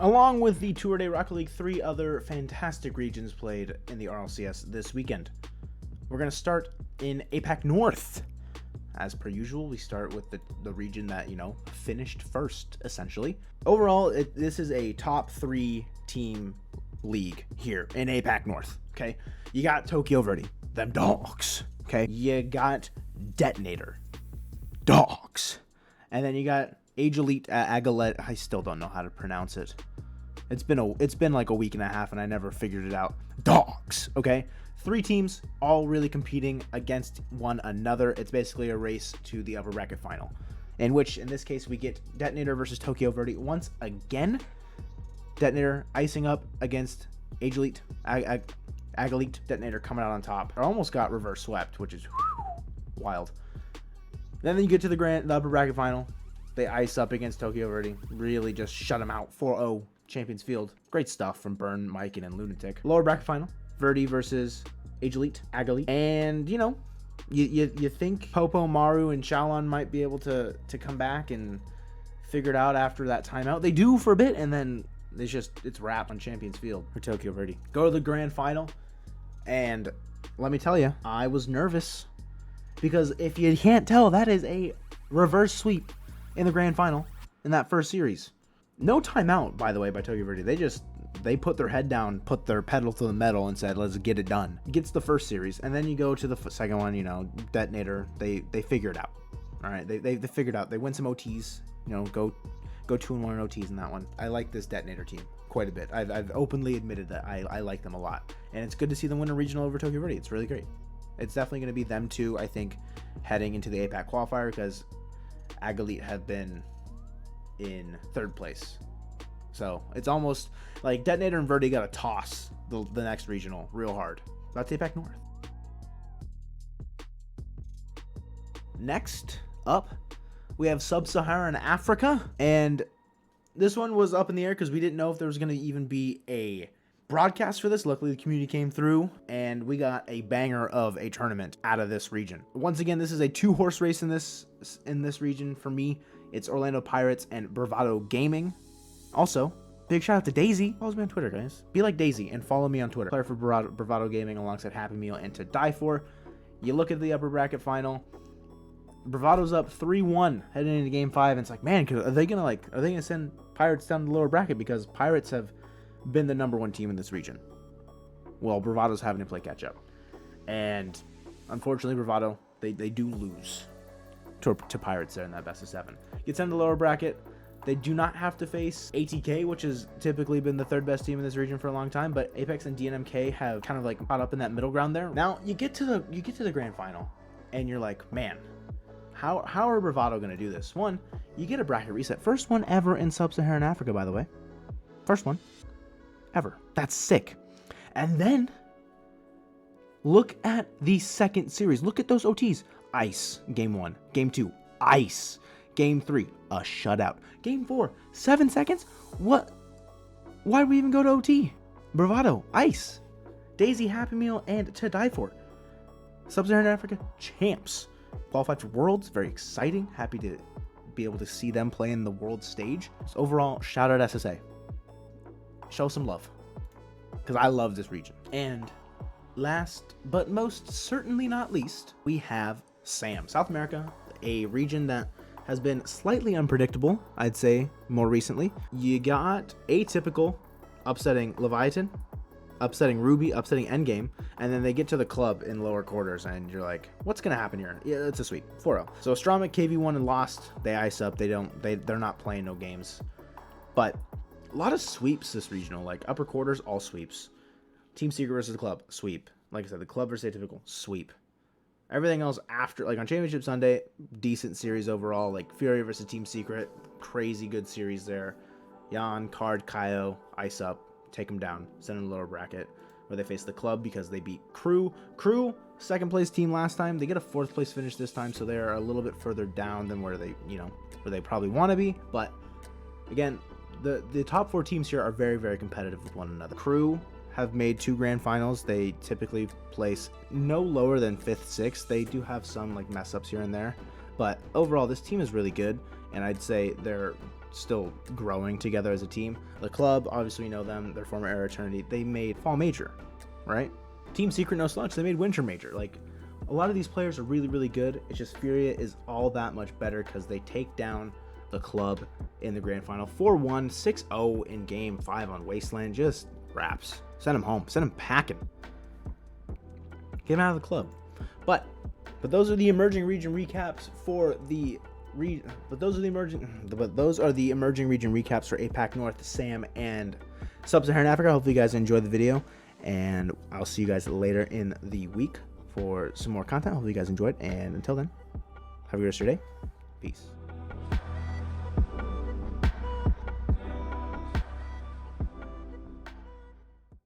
Along with the Tour de Rocket League, 3 other fantastic regions played in the RLCS this weekend. We're going to start in APAC North. As per usual, we start with the region that, finished first, essentially. Overall, this is a top 3 team league here in APAC North, okay? You got Tokyo Verde, them dogs, okay? You got Detonator, dogs. And then you got Age Elite Agalet. I still don't know how to pronounce it. It's been like a week and a half and I never figured it out. Dogs, okay? 3 teams all really competing against one another. It's basically a race to the upper bracket final, in which in this case we get Detonator versus Tokyo Verde once again. Detonator icing up against Age Elite Agalite. Detonator coming out on top. I almost got reverse swept, which is wild. Then you get to the upper bracket final. They ice up against Tokyo Verde. Really just shut them out. 4-0 Champions Field. Great stuff from Burn, Mike, and Lunatic. Lower bracket final. Verde versus Age Elite Agalite. And, you think Popo, Maru, and Shalon might be able to come back and figure it out after that timeout. They do for a bit, and then it's wrapped on Champions Field for Tokyo Verde. Go to the grand final, and let me tell you, I was nervous. Because if you can't tell, that is a reverse sweep in the grand final in that first series. No timeout, by the way, by Tokyo Verde. They put their head down, put their pedal to the metal, and said, let's get it done. Gets the first series, and then you go to the second one, Detonator. They figure it out. All right, they figured out. They win some OTs, go 2-1 in OTs in that one. I like this Detonator team quite a bit. I've openly admitted that I like them a lot. And it's good to see them win a regional over Tokyo Verde. It's really great. It's definitely going to be them two, I think, heading into the APAC qualifier, because Agalite have been in 3rd place. So it's almost like Detonator and Verde got to toss the next regional real hard. That's APAC North. Next up, we have Sub-Saharan Africa. And this one was up in the air because we didn't know if there was going to even be a broadcast for this. Luckily, the community came through and we got a banger of a tournament out of this region. Once again, this is a 2-horse race in this region for me. It's Orlando Pirates and Bravado Gaming. Also, big shout out to Daisy. Follow me on Twitter, guys. Be like Daisy and follow me on Twitter. Player for Bravado Gaming alongside Happy Meal and To Die For. You look at the upper bracket final. Bravado's up 3-1 heading into game 5. And it's like, man, are they gonna send Pirates down to the lower bracket, because Pirates have been the #1 team in this region. Well, Bravado's having to play catch up, and unfortunately, Bravado they do lose to Pirates there in that best of 7. Gets them to the lower bracket. They do not have to face ATK, which has typically been the 3rd best team in this region for a long time, but Apex and DNMK have kind of like caught up in that middle ground there. Now you get to the grand final, and you're like, man, how are Bravado going to do this? One, you get a bracket reset, first one ever in Sub-Saharan Africa, by the way, first one ever. That's sick. And then look at the second series. Look at those OTs. Ice, game 1. Game 2, ice. Game 3, a shutout. Game 4, 7 seconds? What? Why would we even go to OT? Bravado, ice. Daisy, Happy Meal, and To Die For. Sub-Saharan Africa champs. Qualified for Worlds. Very exciting. Happy to be able to see them play in the world stage. So overall, shout out SSA. Show some love, because I love this region. And last but most certainly not least, we have SAM, South America, a region that has been slightly unpredictable, I'd say, more recently. You got Atypical upsetting Leviathan, upsetting Ruby, upsetting Endgame, and then they get to the club in lower quarters, and you're like, what's gonna happen here? Yeah, it's a sweep, 4-0. So Astronic KV1 and lost. They ice up. They're not playing no games, but a lot of sweeps this regional, like upper quarters, all sweeps. Team Secret versus the club, sweep. Like I said, the club versus Atypical, sweep. Everything else after, like on Championship Sunday, decent series overall. Like Fury versus Team Secret, crazy good series there. Jan, Card, Kaio, ice up, take them down, send them to the lower bracket, where they face the club because they beat Crew. Crew, 2nd place team last time. They get a 4th place finish this time, so they're a little bit further down than where they probably want to be. But again, the top 4 teams here are very, very competitive with one another. Crew have made 2 grand finals. They typically place no lower than 5th, 6th. They do have some like mess ups here and there, but overall this team is really good. and I'd say they're still growing together as a team. The club, obviously we know them, their former Era Eternity, they made Fall Major, right? Team Secret No Sludge, they made Winter Major. Like, a lot of these players are really, really good. It's just Furia is all that much better because they take down the club in the grand final 4-1, 6-0 in game 5 on Wasteland. Just raps. Send them home. Send them packing. Get them out of the club. But those are the emerging region recaps for the those are the emerging region recaps for APAC North, SAM, and Sub-Saharan Africa. Hopefully you guys enjoyed the video, and I'll see you guys later in the week for some more content. Hopefully you guys enjoyed, and until then, have a good rest of your day. Peace.